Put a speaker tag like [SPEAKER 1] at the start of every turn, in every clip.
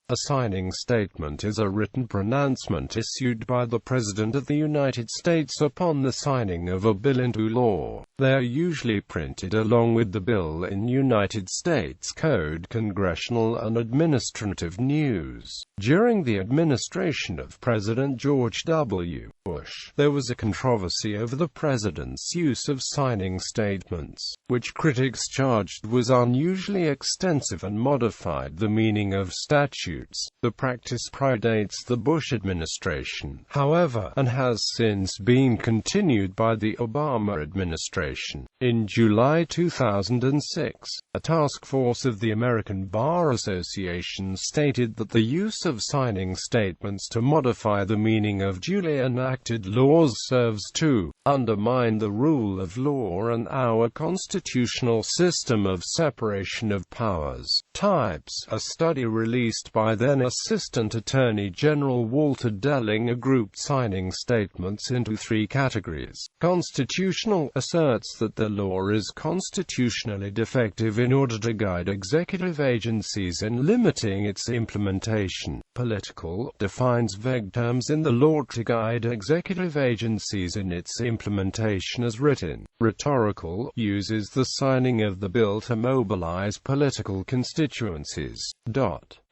[SPEAKER 1] A signing statement is a written pronouncement issued by the President of the United States upon the signing of a bill into law. They are usually printed along with the bill in United States Code, Congressional, and Administrative News. During the administration of President George W. Bush, there was a controversy over the president's use of signing statements, which critics charged was unusually extensive and modified the meaning of statutes. The practice predates the Bush administration, however, and has since been continued by the Obama administration. In July 2006, a task force of the American Bar Association stated that the use of signing statements to modify the meaning of duly enacted laws serves to undermine the rule of law and our constitutional system of separation of powers. Types. A study released by then Assistant Attorney General Walter Dellinger grouped signing statements into three categories. Constitutional asserts that the law is constitutionally defective in order to guide executive agencies in limiting its implementation. Political defines vague terms in the law to guide executive agencies in its implementation as written. Rhetorical uses the signing of the bill to mobilize political constituencies.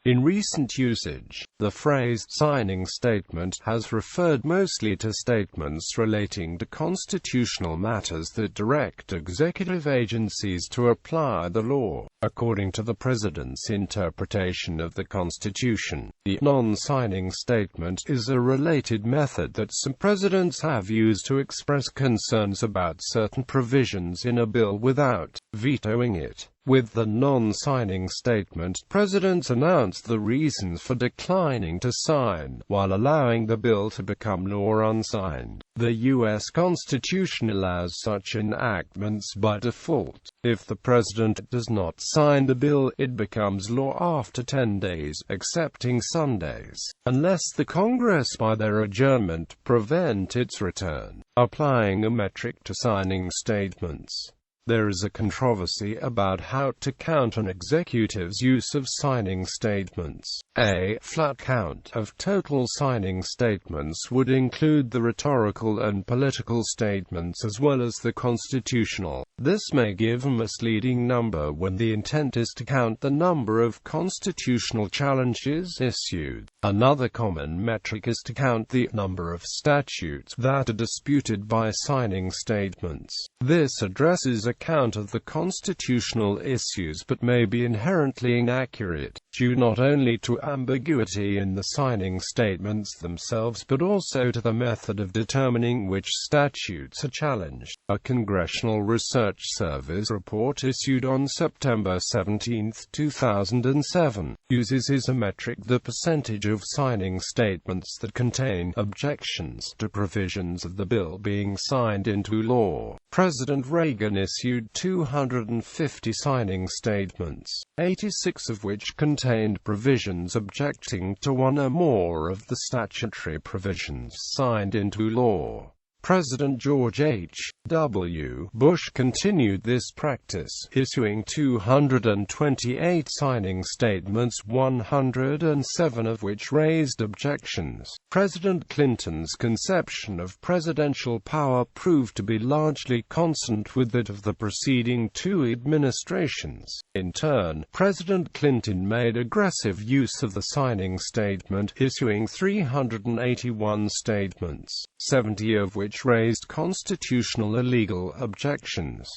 [SPEAKER 1] In recent usage, the phrase signing statement has referred mostly to statements relating to constitutional matters that direct executive agencies to apply the law. According to the President's interpretation of the Constitution, the non-signing statement is a related method that some presidents have used to express concerns about certain provisions in a bill without vetoing it. With the non-signing statement, presidents announce the reasons for declining to sign, while allowing the bill to become law unsigned. The U.S. Constitution allows such enactments by default. If the president does not sign the bill, it becomes law after 10 days, excepting Sundays, unless the Congress by their adjournment prevent its return. Applying a metric to signing statements. There is a controversy about how to count an executive's use of signing statements. A flat count of total signing statements would include the rhetorical and political statements as well as the constitutional. This may give a misleading number when the intent is to count the number of constitutional challenges issued. Another common metric is to count the number of statutes that are disputed by signing statements. This addresses a count of the constitutional issues but may be inherently inaccurate, due not only to ambiguity in the signing statements themselves but also to the method of determining which statutes are challenged. A Congressional Research Service report issued on September 17, 2007, uses as a metric the percentage of signing statements that contain objections to provisions of the bill being signed into law. President Reagan issued 250 signing statements, 86 of which contained provisions objecting to one or more of the statutory provisions signed into law. President George W. Bush continued this practice, issuing 228 signing statements, 107 of which raised objections. President Clinton's conception of presidential power proved to be largely consonant with that of the preceding two administrations. In turn, President Clinton made aggressive use of the signing statement, issuing 381 statements, 70 of which raised constitutional or legal objections.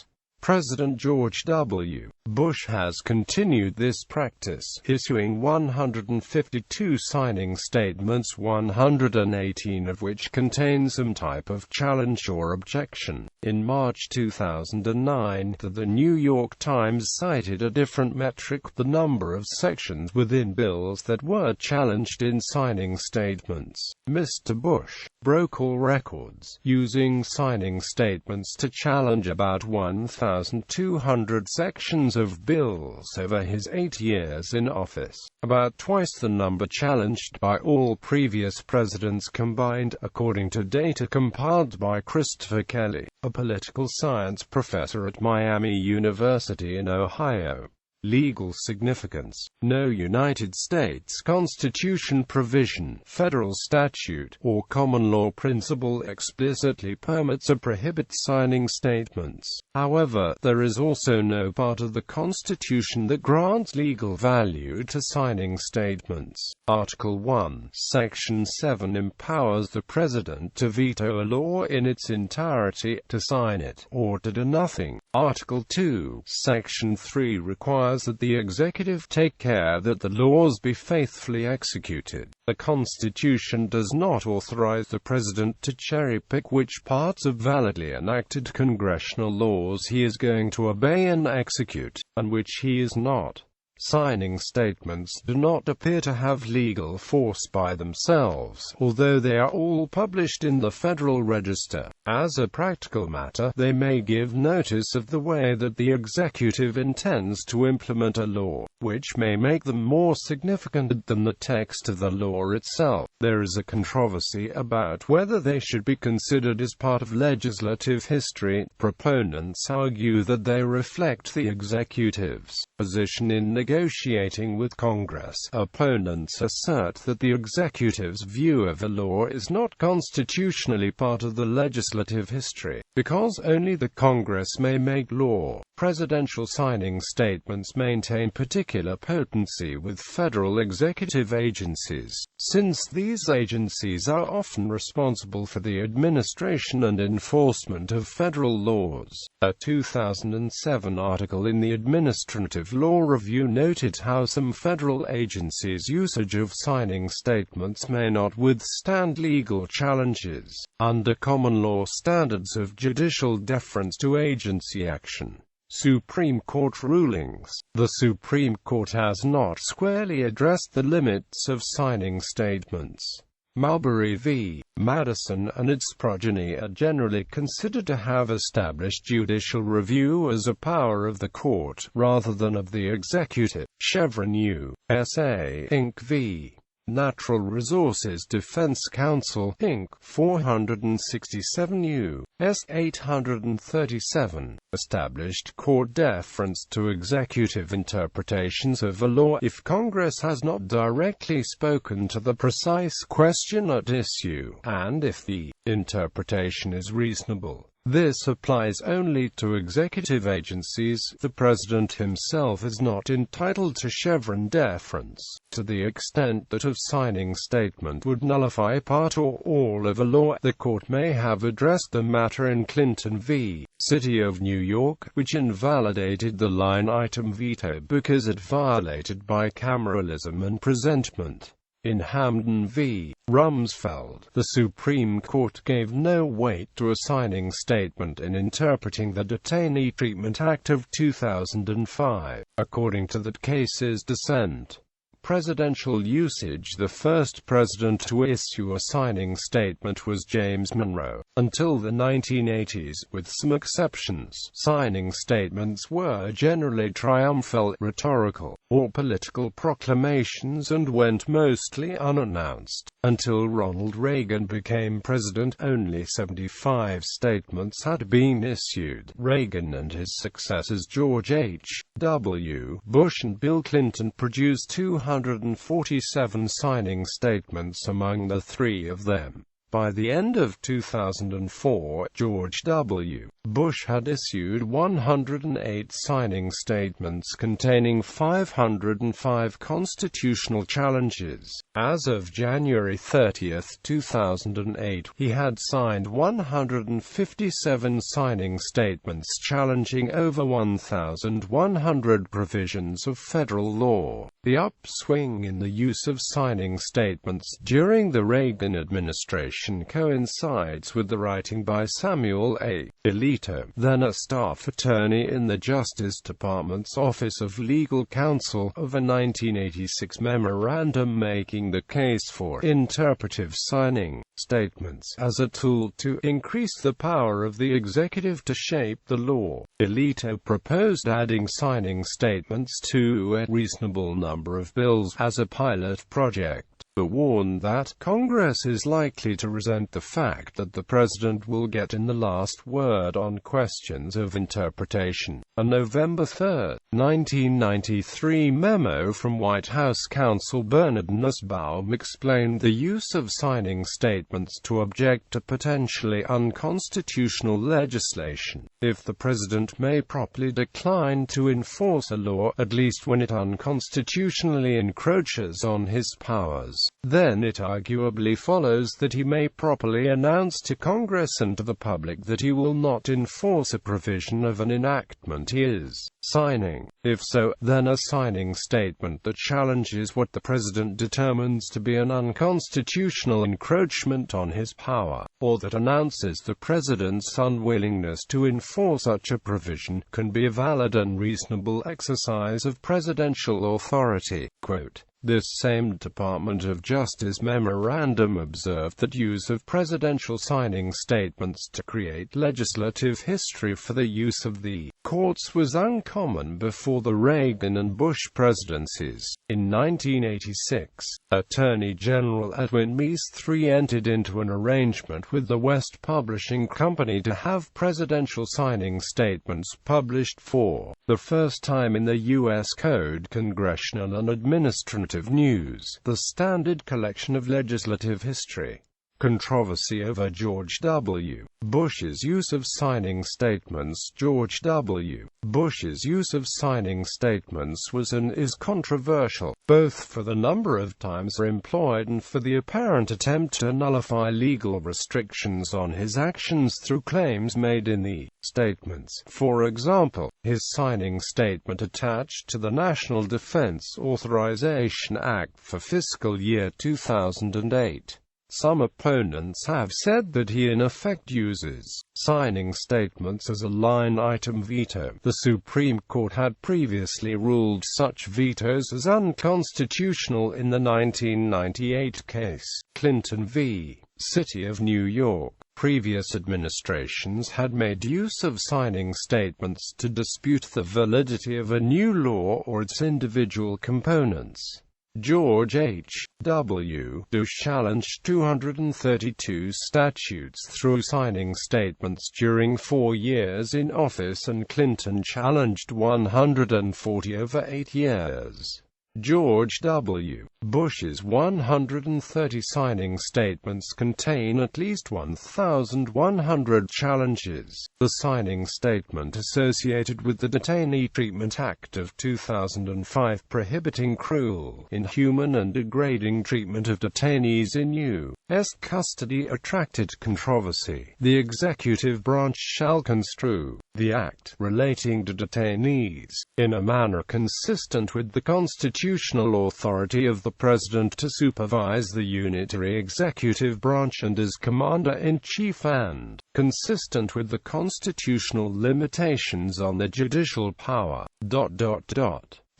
[SPEAKER 1] President George W. Bush has continued this practice, issuing 152 signing statements, 118 of which contain some type of challenge or objection. In March 2009, The New York Times cited a different metric, the number of sections within bills that were challenged in signing statements. Mr. Bush broke all records, using signing statements to challenge about 1,200 sections of bills over his 8 years in office, about twice the number challenged by all previous presidents combined, according to data compiled by Christopher Kelly, a political science professor at Miami University in Ohio. Legal significance. No United States Constitution provision, federal statute, or common law principle explicitly permits or prohibits signing statements. However, there is also no part of the Constitution that grants legal value to signing statements. Article 1, Section 7 empowers the President to veto a law in its entirety, to sign it, or to do nothing. Article 2, Section 3 requires that the executive take care that the laws be faithfully executed. The Constitution does not authorize the President to cherry-pick which parts of validly enacted congressional laws he is going to obey and execute, and which he is not. Signing statements do not appear to have legal force by themselves, although they are all published in the Federal Register. As a practical matter, they may give notice of the way that the executive intends to implement a law, which may make them more significant than the text of the law itself. There is a controversy about whether they should be considered as part of legislative history. Proponents argue that they reflect the executive's position in negotiating with Congress. Opponents assert that the executive's view of a law is not constitutionally part of the legislative history, because only the Congress may make law. Presidential signing statements maintain particular potency with federal executive agencies, since these agencies are often responsible for the administration and enforcement of federal laws. A 2007 article in the Administrative Law Review noted how some federal agencies' usage of signing statements may not withstand legal challenges, under common law standards of judicial deference to agency action. Supreme Court rulings. The Supreme Court has not squarely addressed the limits of signing statements. Marbury v. Madison and its progeny are generally considered to have established judicial review as a power of the court, rather than of the executive. Chevron U.S.A. Inc. v. Natural Resources Defense Council, Inc. 467 U.S. 837, established court deference to executive interpretations of a law if Congress has not directly spoken to the precise question at issue, and if the interpretation is reasonable. This applies only to executive agencies. The President himself is not entitled to Chevron deference, to the extent that a signing statement would nullify part or all of a law. The court may have addressed the matter in Clinton v. City of New York, which invalidated the line-item veto because it violated bicameralism and presentment. In Hamden v. Rumsfeld, the Supreme Court gave no weight to a signing statement in interpreting the Detainee Treatment Act of 2005. According to that case's dissent, presidential usage. The first president to issue a signing statement was James Monroe. Until the 1980s, with some exceptions, signing statements were generally triumphal, rhetorical, or political proclamations and went mostly unannounced. Until Ronald Reagan became president, only 75 statements had been issued. Reagan and his successors George H.W. Bush and Bill Clinton produced 247 signing statements among the three of them. By the end of 2004, George W. Bush had issued 108 signing statements containing 505 constitutional challenges. As of January 30, 2008, he had signed 157 signing statements challenging over 1,100 provisions of federal law. The upswing in the use of signing statements during the Reagan administration coincides with the writing by Samuel A. Alito, then a staff attorney in the Justice Department's Office of Legal Counsel, of a 1986 memorandum making the case for interpretive signing statements as a tool to increase the power of the executive to shape the law. Alito proposed adding signing statements to a reasonable number of bills as a pilot project, but warned that Congress is likely to resent the fact that the president will get in the last word on questions of interpretation. A November 3, 1993 memo from White House counsel Bernard Nussbaum explained the use of signing statements to object to potentially unconstitutional legislation. If the president may properly decline to enforce a law, at least when it unconstitutionally encroaches on his powers, then it arguably follows that he may properly announce to Congress and to the public that he will not enforce a provision of an enactment he is signing. If so, then a signing statement that challenges what the president determines to be an unconstitutional encroachment on his power, or that announces the president's unwillingness to enforce such a provision, can be a valid and reasonable exercise of presidential authority. Quote, this same Department of Justice memorandum observed that use of presidential signing statements to create legislative history for the use of the courts was uncommon before the Reagan and Bush presidencies. In 1986, Attorney General Edwin Meese III entered into an arrangement with the West Publishing Company to have presidential signing statements published for the first time in the U.S. Code, Congressional and Administrative News, the standard collection of legislative history. Controversy over George W. Bush's use of signing statements. George W. Bush's use of signing statements was and is controversial, both for the number of times they're employed and for the apparent attempt to nullify legal restrictions on his actions through claims made in the statements. For example, his signing statement attached to the National Defense Authorization Act for fiscal year 2008. Some opponents have said that he in effect uses signing statements as a line-item veto. The Supreme Court had previously ruled such vetoes as unconstitutional in the 1998 case, Clinton v. City of New York. Previous administrations had made use of signing statements to dispute the validity of a new law or its individual components. George H. W. Bush challenged 232 statutes through signing statements during 4 years in office, and Clinton challenged 140 over 8 years. George W. Bush's 130 signing statements contain at least 1,100 challenges. The signing statement associated with the Detainee Treatment Act of 2005 prohibiting cruel, inhuman and degrading treatment of detainees in U.S. custody attracted controversy. The executive branch shall construe the act relating to detainees in a manner consistent with the constitutional authority of the President to supervise the unitary executive branch and as Commander-in-Chief, and consistent with the constitutional limitations on the judicial power.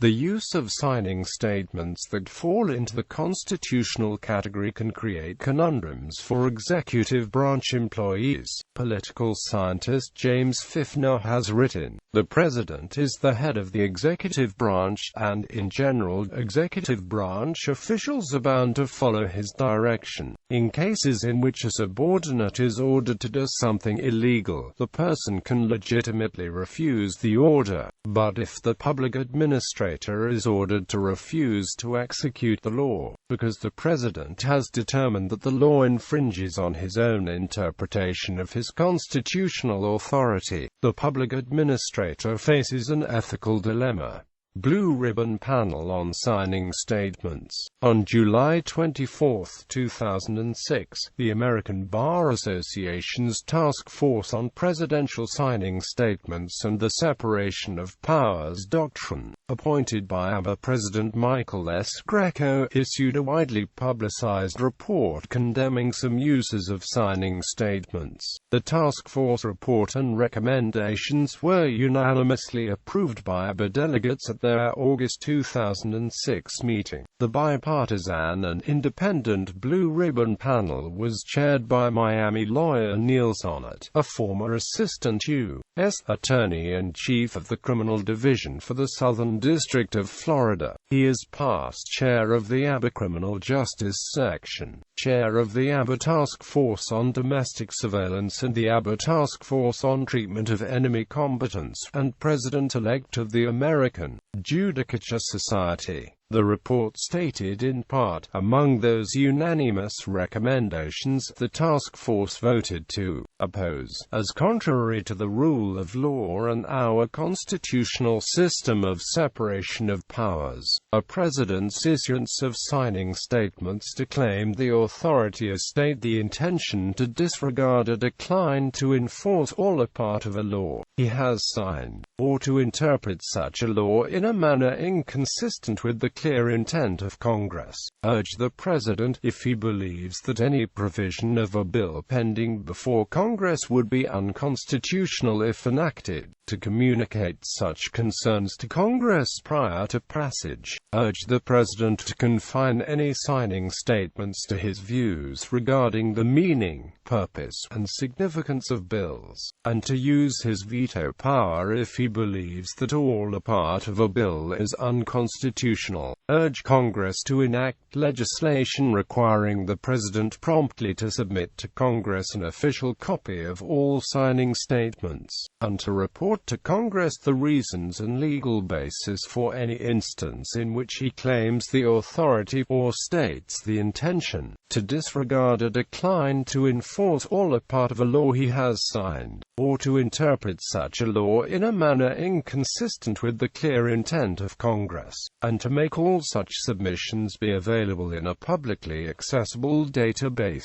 [SPEAKER 1] The use of signing statements that fall into the constitutional category can create conundrums for executive branch employees. Political scientist James Fifner has written, "The president is the head of the executive branch, and, in general, executive branch officials are bound to follow his direction. In cases in which a subordinate is ordered to do something illegal, the person can legitimately refuse the order. But if the public administrator is ordered to refuse to execute the law, because the president has determined that the law infringes on his own interpretation of his constitutional authority, the public administrator faces an ethical dilemma." Blue Ribbon Panel on Signing Statements. On July 24, 2006, the American Bar Association's Task Force on Presidential Signing Statements and the Separation of Powers Doctrine, appointed by ABA President Michael S. Greco, issued a widely publicized report condemning some uses of signing statements. The task force report and recommendations were unanimously approved by ABA delegates at at their August 2006 meeting. The bipartisan and independent Blue Ribbon panel was chaired by Miami lawyer Neil Sonnett, a former assistant U.S. Attorney and chief of the Criminal Division for the Southern District of Florida. He is past chair of the ABA Criminal Justice Section, chair of the ABA Task Force on Domestic Surveillance and the ABA Task Force on Treatment of Enemy Combatants, and president-elect of the American Judicature Society. The report stated in part, among those unanimous recommendations the task force voted to oppose, as contrary to the rule of law and our constitutional system of separation of powers, a president's issuance of signing statements to claim the authority as state the intention to disregard or decline to enforce all or part of a law he has signed, or to interpret such a law in a manner inconsistent with the clear intent of Congress. Urge the President, if he believes that any provision of a bill pending before Congress would be unconstitutional if enacted, to communicate such concerns to Congress prior to passage. Urge the President to confine any signing statements to his views regarding the meaning, purpose, and significance of bills, and to use his veto power if he believes that all or part of a bill is unconstitutional. Urge Congress to enact legislation requiring the President promptly to submit to Congress an official copy of all signing statements, and to report to Congress the reasons and legal basis for any instance in which he claims the authority or states the intention to disregard or decline to enforce all or part of a law he has signed, or to interpret such a law in a manner inconsistent with the clear intent of Congress, and to make all such submissions be available in a publicly accessible database.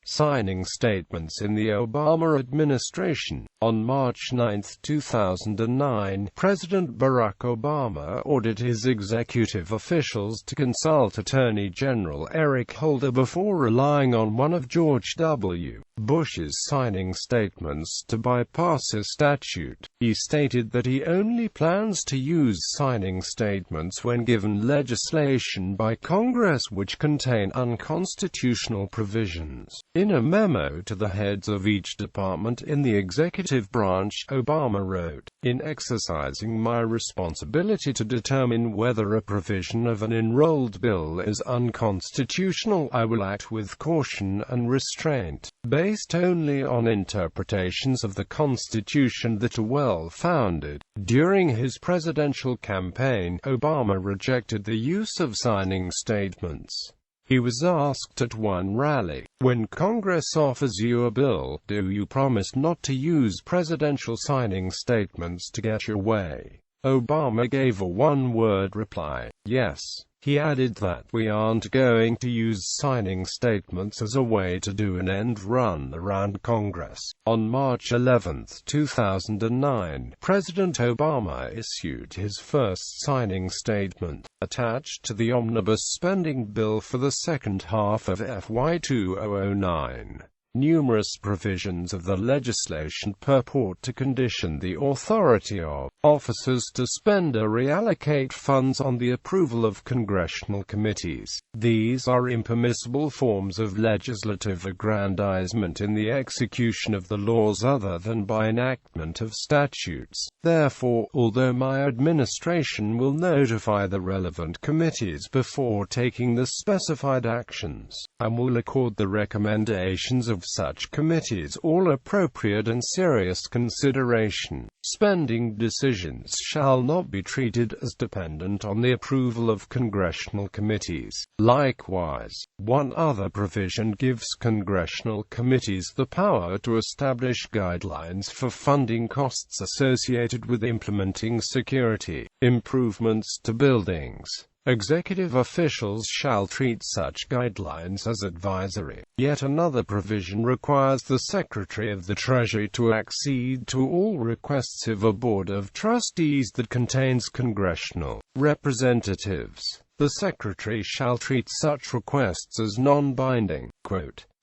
[SPEAKER 1] Signing statements in the Obama administration. On March 9, 2009, President Barack Obama ordered his executive officials to consult Attorney General Eric Holder before relying on one of George W. Bush's signing statements to bypass a statute. He stated that he only plans to use signing statements when given legislation by Congress which contain unconstitutional provisions. In a memo to the heads of each department in the executive branch, Obama wrote, "In exercising my responsibility to determine whether a provision of an enrolled bill is unconstitutional, I will act with caution and restraint, based only on interpretations of the Constitution that are well-founded." During his presidential campaign, Obama rejected the use of signing statements. He was asked at one rally, "When Congress offers you a bill, do you promise not to use presidential signing statements to get your way?" Obama gave a one-word reply, "Yes." He added that, "We aren't going to use signing statements as a way to do an end run around Congress." On March 11, 2009, President Obama issued his first signing statement, attached to the omnibus spending bill for the second half of FY 2009. Numerous provisions of the legislation purport to condition the authority of officers to spend or reallocate funds on the approval of congressional committees. These are impermissible forms of legislative aggrandizement in the execution of the laws other than by enactment of statutes. Therefore, although my administration will notify the relevant committees before taking the specified actions, and will accord the recommendations of such committees all appropriate and serious consideration, spending decisions shall not be treated as dependent on the approval of congressional committees. Likewise, one other provision gives congressional committees the power to establish guidelines for funding costs associated with implementing security improvements to buildings. Executive officials shall treat such guidelines as advisory. Yet another provision requires the Secretary of the Treasury to accede to all requests of a Board of Trustees that contains congressional representatives. The Secretary shall treat such requests as non-binding.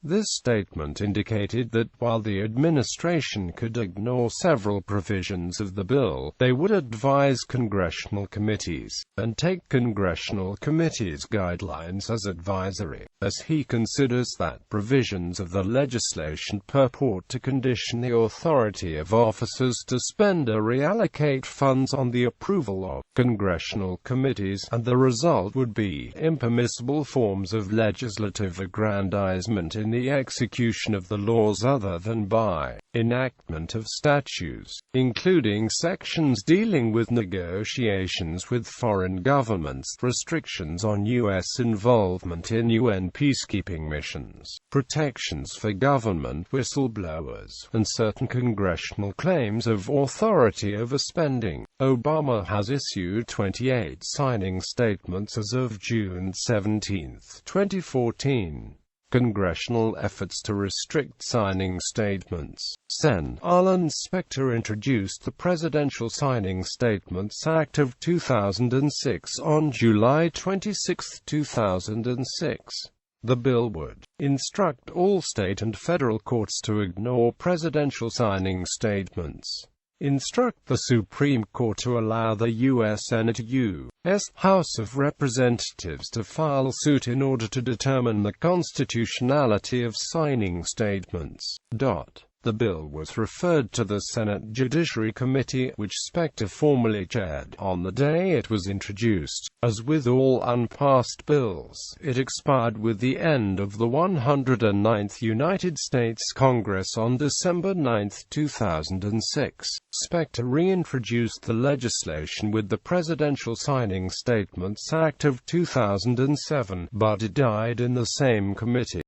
[SPEAKER 1] This statement indicated that while the administration could ignore several provisions of the bill, they would advise congressional committees, and take congressional committees' guidelines as advisory, as he considers that provisions of the legislation purport to condition the authority of officers to spend or reallocate funds on the approval of congressional committees, and the result would be impermissible forms of legislative aggrandizement in the execution of the laws other than by enactment of statutes, including sections dealing with negotiations with foreign governments, restrictions on U.S. involvement in UN peacekeeping missions, protections for government whistleblowers, and certain congressional claims of authority over spending. Obama has issued 28 signing statements as of June 17, 2014. Congressional efforts to restrict signing statements. Sen. Arlen Specter introduced the Presidential Signing Statements Act of 2006 on July 26, 2006. The bill would instruct all state and federal courts to ignore presidential signing statements, instruct the Supreme Court to allow the U.S. Senate U.S. House of Representatives to file suit in order to determine the constitutionality of signing statements. The bill was referred to the Senate Judiciary Committee, which Specter formally chaired, on the day it was introduced. As with all unpassed bills, it expired with the end of the 109th United States Congress on December 9, 2006. Specter reintroduced the legislation with the Presidential Signing Statements Act of 2007, but it died in the same committee.